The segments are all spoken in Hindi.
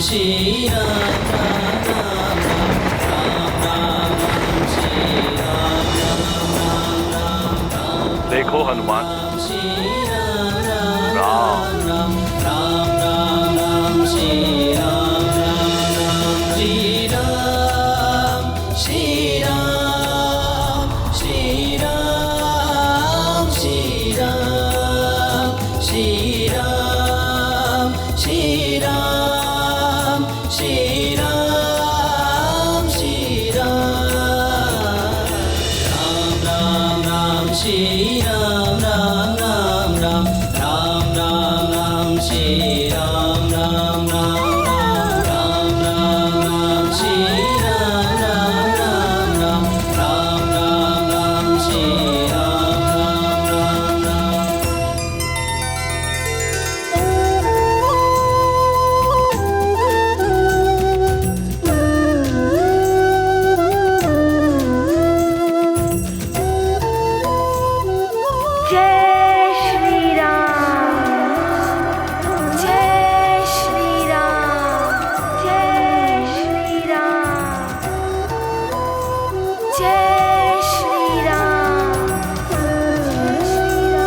श्री राम राम राम राम राम श्री राम राम राम राम। देखो हनुमान, श्री राम राम राम राम राम राम राम श्री राम राम राम श्री राम श्री राम श्री राम श्री राम श्री राम श्री राम श्री राम श्री राम राम राम श्री राम राम राम राम राम राम राम श्री राम राम राम राम राम राम श्री राम राम राम राम राम राम राम श्री राम राम राम राम। जय श्री राम, जय श्री राम, जय श्री राम, जय श्री राम, श्री राम,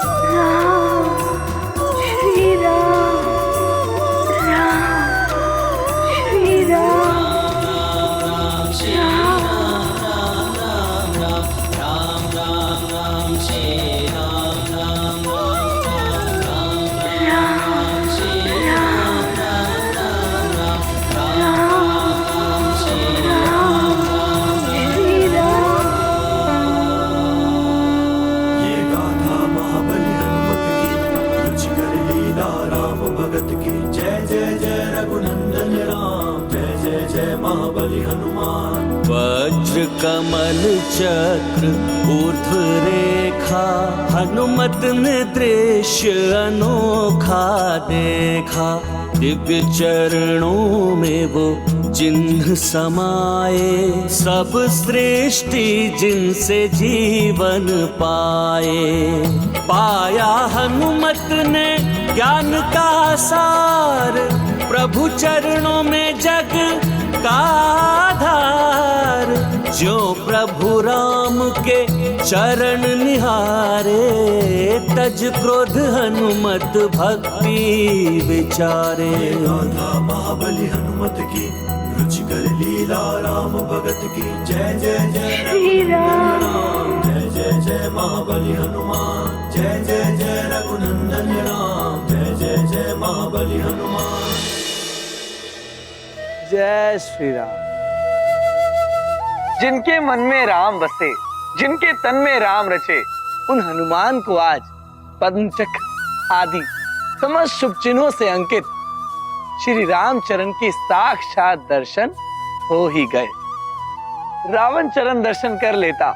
राम, श्री राम, श्री राम राम राम राम राम राम श्री राम राम राम राम श्री राम राम राम राम राम श्री राम श्री राम। ये गाथा महाबली हनुमत की, रुचिकर लीला राम भगत की। जय जय जय रघुनंदन राम, जय जय जय महाबली हनुमान। वज्र कमल चक्र ऊर्ध्व रेखा, हनुमत ने दृश्य अनोखा देखा। दिव्य चरणों में वो चिन्ह समाये, सब सृष्टि जिनसे जीवन पाए। पाया हनुमत ने ज्ञान का सार, प्रभु चरणों में जग का आधार। जो प्रभु राम के चरण निहारे, तज क्रोध हनुमत भक्ति विचारे। गाथा महाबली हनुमत की, रुचिकर लीला राम भगत की। जय जय जय श्री राम। राम, जय जय जय महाबली हनुमान। जय जय जय रघुनंदन राम, जय जय जय महाबली हनुमान। जय श्री राम। जिनके मन में राम बसे, जिनके तन में राम रचे, उन हनुमान को आज पद्म चक्र आदि समस्त शुभ चिन्हों से अंकित श्री रामचरण के साक्षात दर्शन हो ही गए। रावण चरण दर्शन कर लेता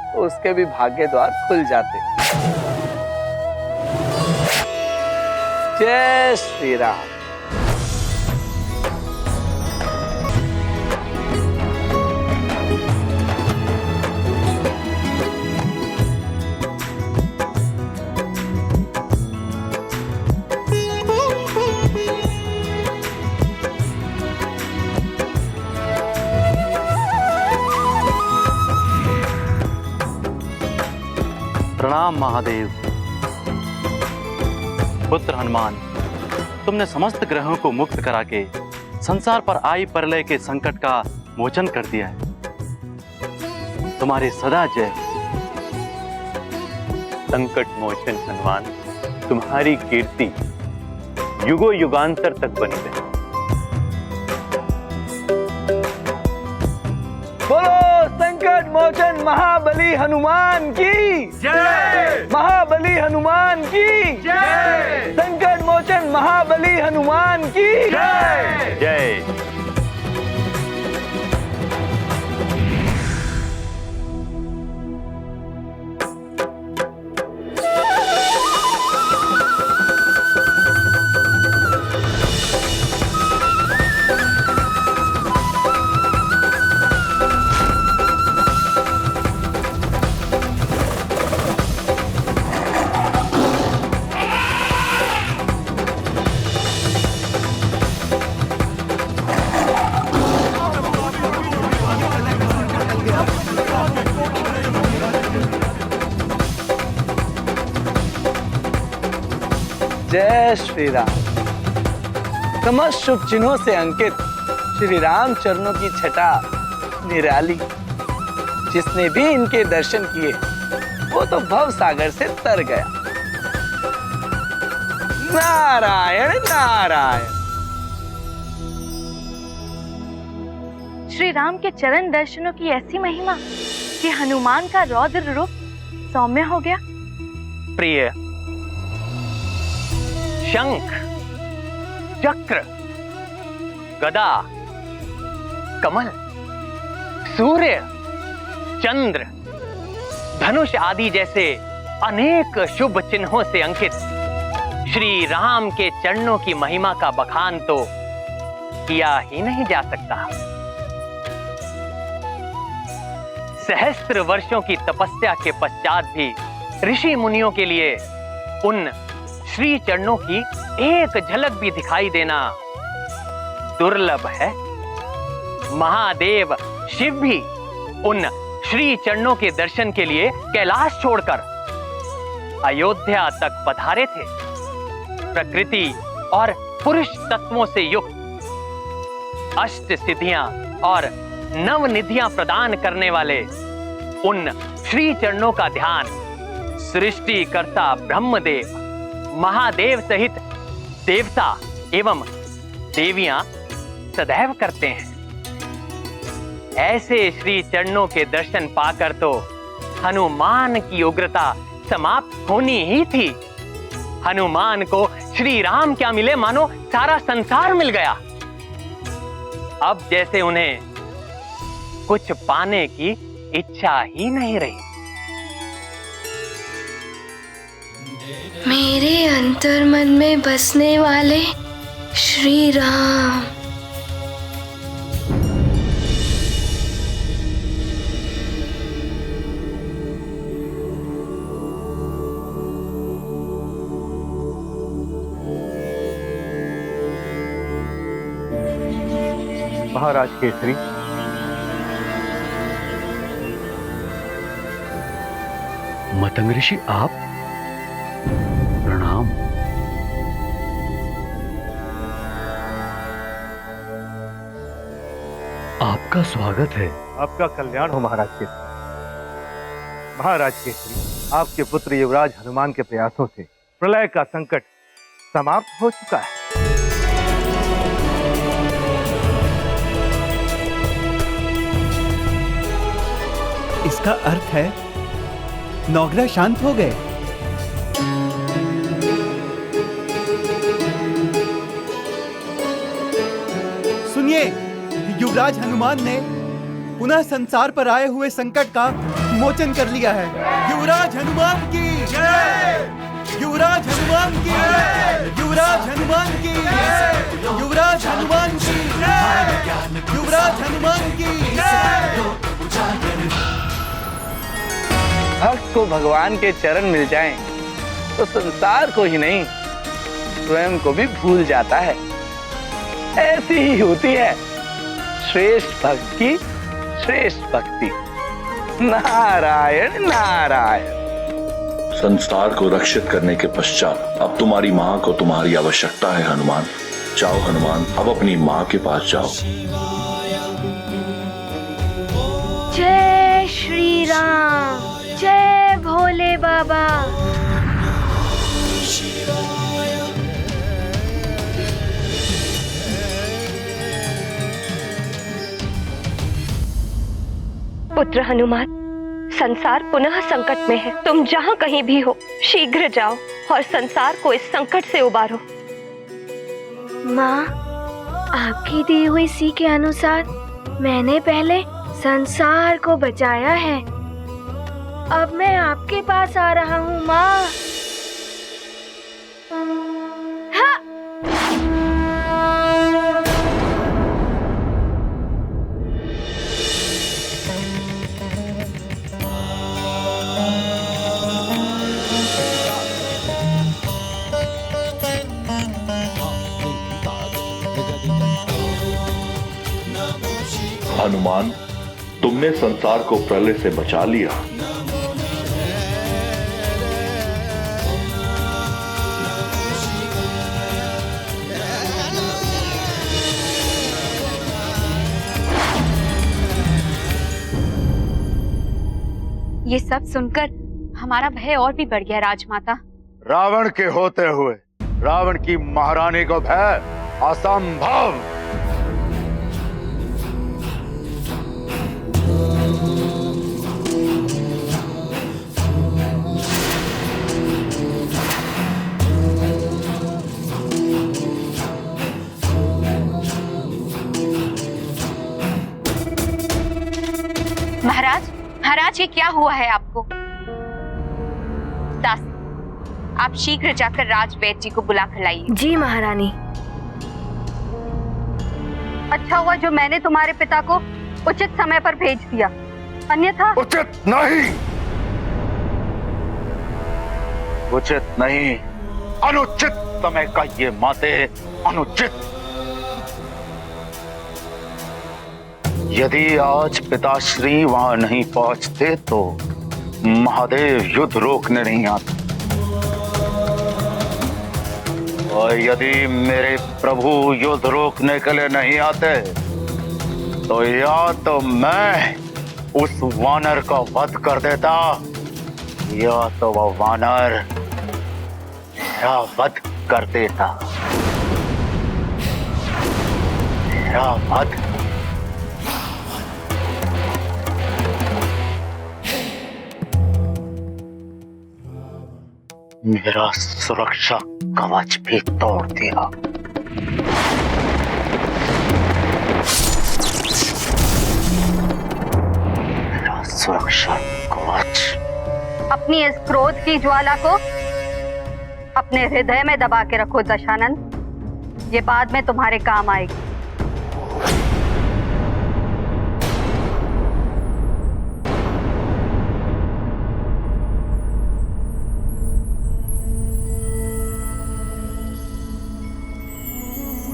तो उसके भी भाग्य द्वार खुल जाते। जय श्री राम। प्रणाम महादेव। पुत्र हनुमान, तुमने समस्त ग्रहों को मुक्त करा के संसार पर आई प्रलय के संकट का मोचन कर दिया है। तुम्हारी सदा जय। संकट मोचन हनुमान, तुम्हारी कीर्ति युगों युगांतर तक बनी रहे। बोलो संकट मोचन महाबली हनुमान की जय। महाबली हनुमान की जय। संकट मोचन महाबली हनुमान की जय। जय। जय श्री राम। समस्त शुभ चिन्हों से अंकित श्री राम चरणों की छटा निराली। जिसने भी इनके दर्शन किए वो तो भव सागर से तर गया। नारायण नारायण। श्री राम के चरण दर्शनों की ऐसी महिमा कि हनुमान का रौद्र रूप सौम्य हो गया। प्रिय, शंख, चक्र, गदा, कमल, सूर्य, चंद्र, धनुष आदि जैसे अनेक शुभ चिन्हों से अंकित श्री राम के चरणों की महिमा का बखान तो किया ही नहीं जा सकता। सहस्त्र वर्षों की तपस्या के पश्चात भी ऋषि मुनियों के लिए उन श्री चरणों की एक झलक भी दिखाई देना दुर्लभ है। महादेव शिव भी उन श्री चरणों के दर्शन के लिए कैलाश छोड़कर अयोध्या तक पधारे थे। प्रकृति और पुरुष तत्वों से युक्त अष्ट सिद्धियां और नवनिधियां प्रदान करने वाले उन श्री चरणों का ध्यान सृष्टिकर्ता ब्रह्मदेव, महादेव सहित देवता एवं देवियां सदैव करते हैं। ऐसे श्री चरणों के दर्शन पाकर तो हनुमान की उग्रता समाप्त होनी ही थी। हनुमान को श्री राम क्या मिले मानो सारा संसार मिल गया। अब जैसे उन्हें कुछ पाने की इच्छा ही नहीं रही। मेरे अंतर्मन में बसने वाले श्री राम। महाराज केसरी, मतंग ऋषि आप, प्रणाम। आपका स्वागत है। आपका कल्याण हो महाराज केसरी। महाराज केसरी, आपके पुत्र युवराज हनुमान के प्रयासों से प्रलय का संकट समाप्त हो चुका है। इसका अर्थ है नौग्रह शांत हो गए। सुनिए, युवराज हनुमान ने पुनः संसार पर आए हुए संकट का मोचन कर लिया है। युवराज हनुमान की जय! युवराज हनुमान की जय! युवराज हनुमान की जय! युवराज हनुमान की जय! युवराज हनुमान की जय! भक्त को भगवान के चरण मिल जाएं तो संसार को ही नहीं स्वयं को भी भूल जाता है। ऐसी ही होती है श्रेष्ठ भक्त की श्रेष्ठ भक्ति। नारायण नारायण। संसार को रक्षित करने के पश्चात अब तुम्हारी माँ को तुम्हारी आवश्यकता है हनुमान। जाओ हनुमान, अब अपनी माँ के पास जाओ। जय श्री राम, जय भोले बाबा। पुत्र हनुमान, संसार पुनः संकट में है। तुम जहाँ कहीं भी हो शीघ्र जाओ और संसार को इस संकट से उबारो। माँ, आपकी दी हुई सी के अनुसार मैंने पहले संसार को बचाया है। अब मैं आपके पास आ रहा हूँ माँ। हनुमान, तुमने संसार को प्रलय से बचा लिया। ये सब सुनकर हमारा भय और भी बढ़ गया राजमाता। रावण के होते हुए रावण की महारानी को भय? असंभव। महाराज, महाराज, ये क्या हुआ है आपको? दास, आप शीघ्र जाकर राजवैद्य जी को बुला कर लाइए। जी महारानी। अच्छा हुआ जो मैंने तुम्हारे पिता को उचित समय पर भेज दिया, अन्यथा। उचित नहीं, उचित नहीं, अनुचित समय का ये माते, अनुचित। यदि आज पिताश्री वहां नहीं पहुंचते तो महादेव युद्ध रोकने नहीं आते, और यदि मेरे प्रभु युद्ध रोकने के लिए नहीं आते तो या तो मैं उस वानर का वध कर देता, या तो वह वानर मेरा वध कर देता। मेरा वध। मेरा सुरक्षा कवच भी तोड़ दिया। मेरा सुरक्षा कवच। अपनी इस क्रोध की ज्वाला को अपने हृदय में दबा के रखो दशानंद, ये बाद में तुम्हारे काम आएगी।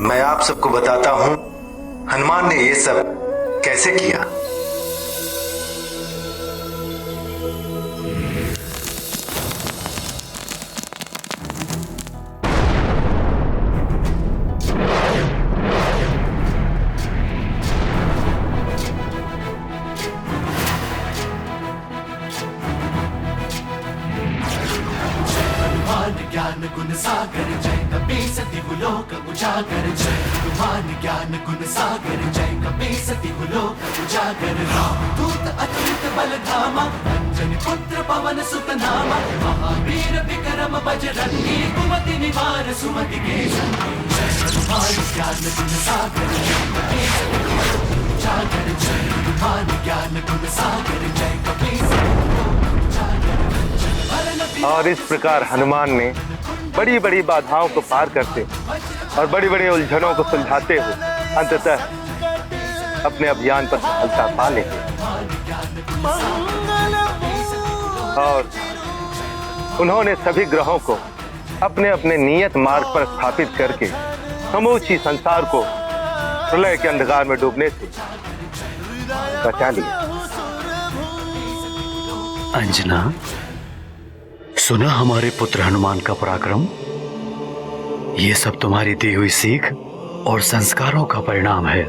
मैं आप सबको बताता हूं हनुमान ने ये सब कैसे किया। ज्ञान गुण सागर जय कपीस दिवलोक उजागर जय हनुमान ज्ञान गुण सागर जय कपीस दिवलोक उजागर राम दूत अच्युत बल धामा अंजनी पुत्र पवन सुत नामा महावीर विक्रम बजरंगी कुमति निवार सुमति के संगी जय हनुमान ज्ञान गुण सागर जय कपीस दिवलोक उजागर जय हनुमान ज्ञान गुण सागर जय कपीस दिवलोक उजागर। और इस प्रकार हनुमान ने बड़ी बड़ी बाधाओं को पार करते और बड़ी बड़ी उलझनों को सुलझाते हुए अंततः अपने अभियान पर सफलता पा लेते और उन्होंने सभी ग्रहों को अपने अपने नियत मार्ग पर स्थापित करके समूची संसार को प्रलय के अंधकार में डूबने से बचा लिया। अंजना, सुना हमारे पुत्र हनुमान का पराक्रम? ये सब तुम्हारी दी हुई सीख और संस्कारों का परिणाम है।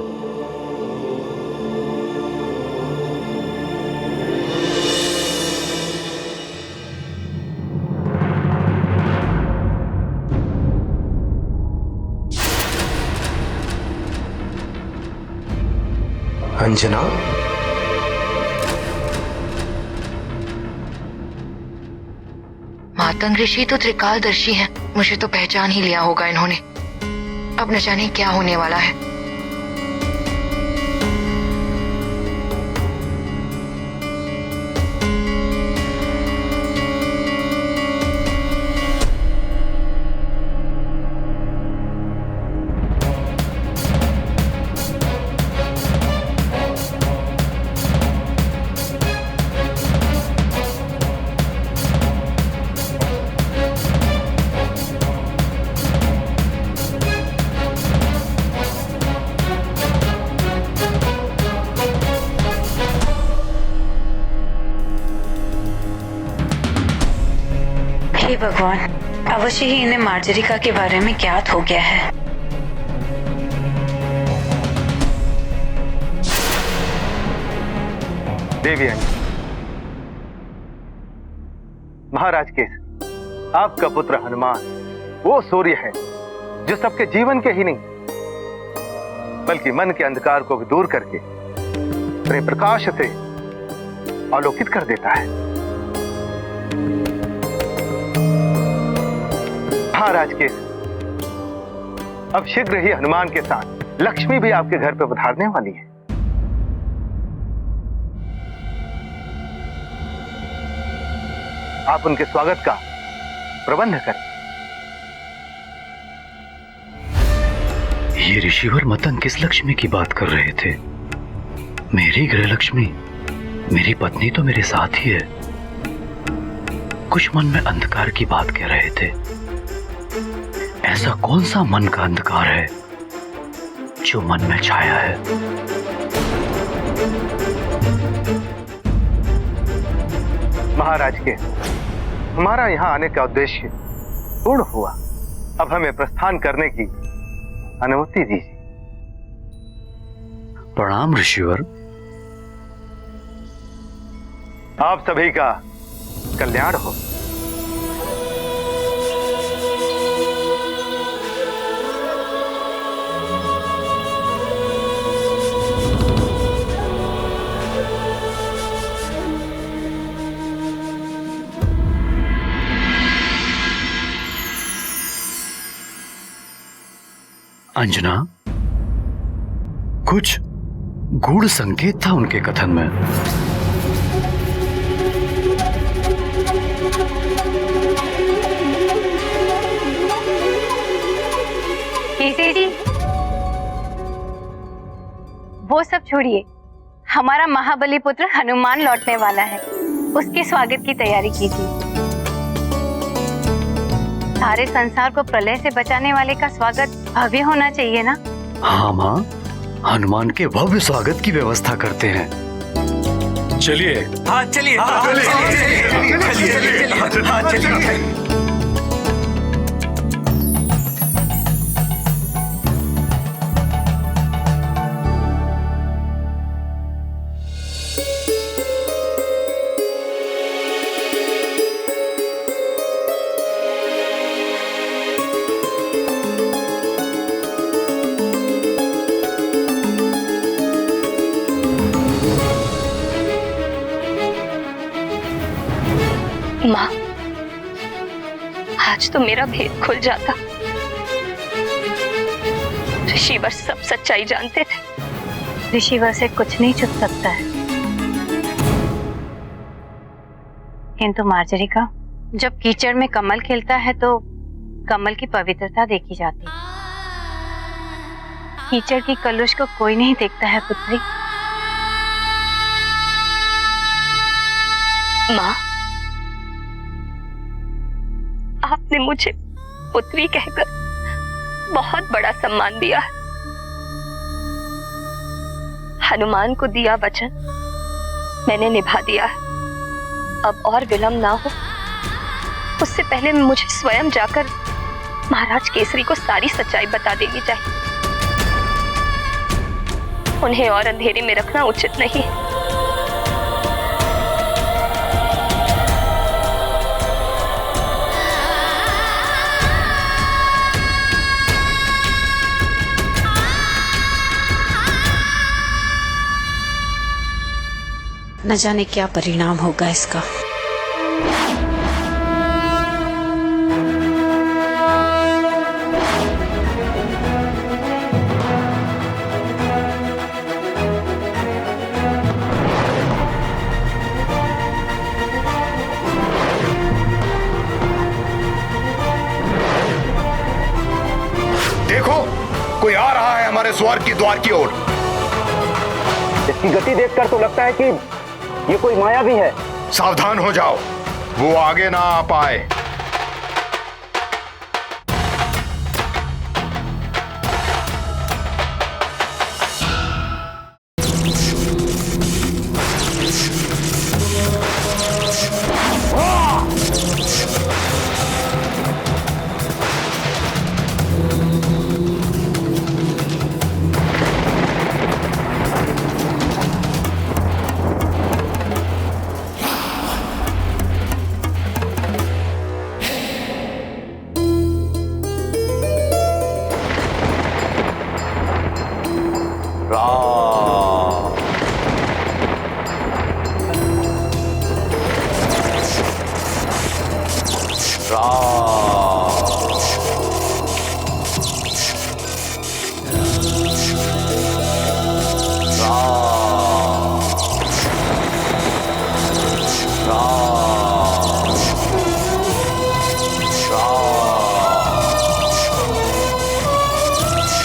अंजना, मातंग ऋषि तो त्रिकालदर्शी हैं, मुझे तो पहचान ही लिया होगा इन्होंने। अब न जाने क्या होने वाला है। हे भगवान, अवश्य ही इन्हें मार्जरिका के बारे में ज्ञात हो गया है। देवी महाराज केसरी, आपका पुत्र हनुमान वो सूर्य है जो सबके जीवन के ही नहीं बल्कि मन के अंधकार को भी दूर करके अपने प्रकाश से आलोकित कर देता है। महाराज केसरी, अब शीघ्र ही हनुमान के साथ लक्ष्मी भी आपके घर पे पधारने वाली है। आप उनके स्वागत का प्रबंध करें। ये ऋषिवर मतंग किस लक्ष्मी की बात कर रहे थे? मेरी गृह लक्ष्मी, मेरी पत्नी तो मेरे साथ ही है। कुछ मन में अंधकार की बात कह रहे थे। ऐसा कौन सा मन का अंधकार है जो मन में छाया है? महाराज के हमारा यहाँ आने का उद्देश्य पूर्ण हुआ। अब हमें प्रस्थान करने की अनुमति दीजिए। प्रणाम ऋषिवर। आप सभी का कल्याण हो। अंजना, कुछ गूढ़ संकेत था उनके कथन में। केसरी, वो सब छोड़िए, हमारा महाबली पुत्र हनुमान लौटने वाला है। उसके स्वागत की तैयारी कीजिए। सारे संसार को प्रलय से बचाने वाले का स्वागत भव्य होना चाहिए ना? हाँ माँ, हनुमान के भव्य स्वागत की व्यवस्था करते हैं। चलिए। हाँ चलिए, चलिए। माँ, आज तो मेरा भेद खुल जाता। ऋषिवर सब सच्चाई जानते थे। ऋषिवर से कुछ नहीं छुप सकता है। किंतु मार्जरिका, जब कीचड़ में कमल खिलता है तो कमल की पवित्रता देखी जाती है। कीचड़ की कलुष को कोई नहीं देखता है पुत्री। माँ, आपने मुझे पुत्री कहकर बहुत बड़ा सम्मान दिया है। हनुमान को दिया वचन मैंने निभा दिया है। अब और विलंब ना हो, उससे पहले मुझे स्वयं जाकर महाराज केसरी को सारी सच्चाई बता देनी चाहिए। उन्हें और अंधेरे में रखना उचित नहीं है। न जाने क्या परिणाम होगा इसका। देखो, कोई आ रहा है हमारे स्वर्ग की द्वार की ओर। इसकी गति देखकर तो लगता है कि ये कोई माया भी है। सावधान हो जाओ, वो आगे ना आ पाए। राम।